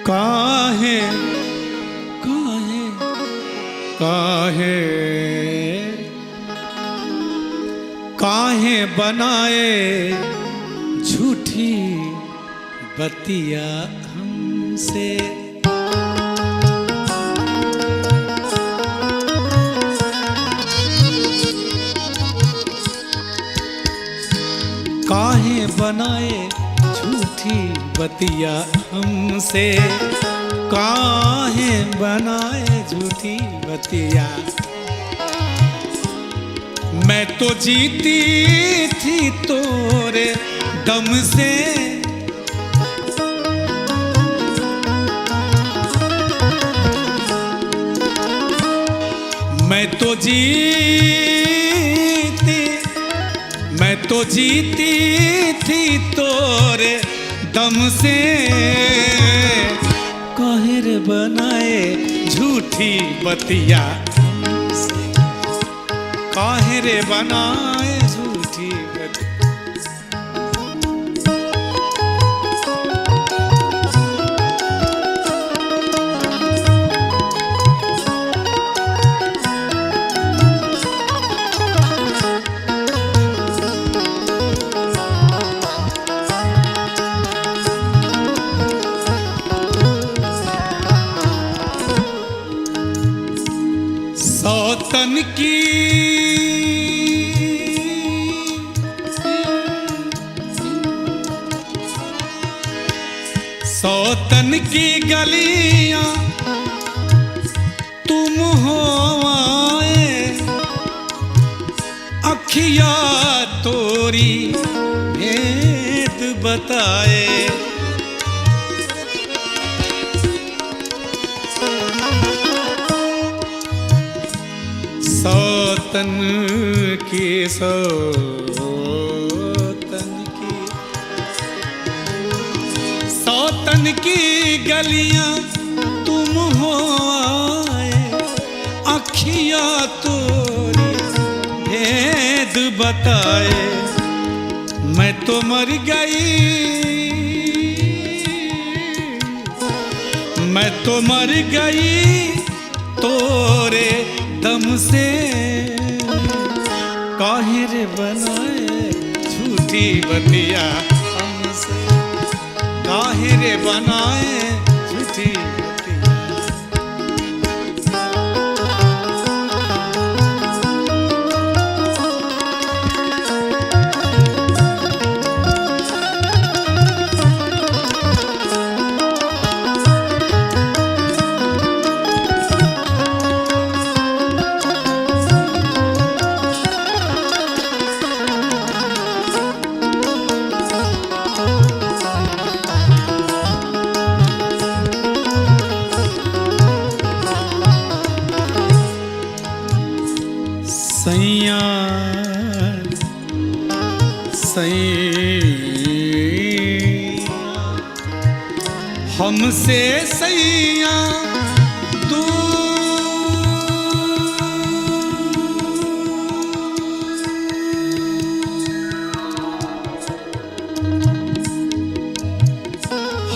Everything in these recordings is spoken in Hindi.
काहे काहे काहे काहे बनाए झूठी बतिया हमसे। काहे बनाए झूठी बतिया हमसे, काहे बनाए झूठी बतिया। मैं तो जीती थी तोरे दम से, मैं तो जीती थी तोरे दम से। काहे रे बनाए झूठी बतिया हमसे, काहे रे बनाए झूठी बतिया। सौतन की गलियां तुम हो आए, अखिया तोरी भेद बताए। सौतन की गलियां तुम हो आए, अखिया तोरी भेद बताए। मैं तो मर गई, मैं तो मर गई तोरे दम से। काहे रे बनाए झूठी बतिया हमसे, काहे रे बनाए झूठी बतिया। सैया हमसे सैया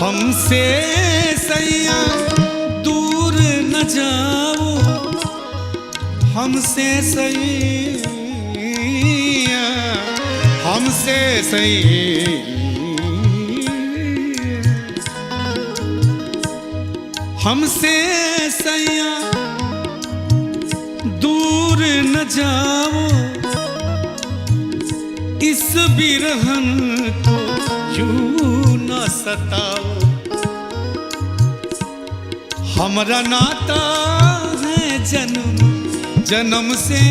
हमसे सैया दूर न जाओ, हमसे सैया हमसे सैया हमसे सैया दूर न जाओ। इस बिरहन को यूं न सताओ। हमरा नाता है जन्म जन्म से,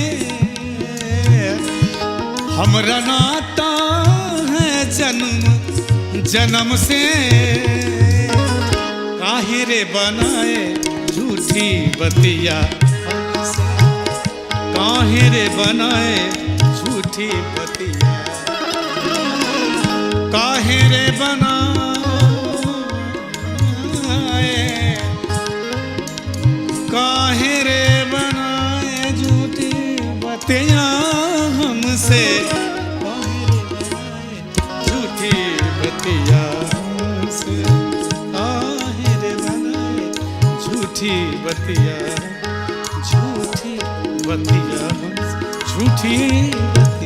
हमरा नाता है जन्म जन्म से। काहे रे बनाए झूठी बतिया हमसे, काहे रे बनाए झूठी बतिया। काहे रे बनाए, काहे रे बनाए झूठी बतिया हमसे। काहे रे बनाए झूठी बतिया हमसे, काहे रे बनाए। झूठी बतिया, झूठी बतिया, झूठी बतिया।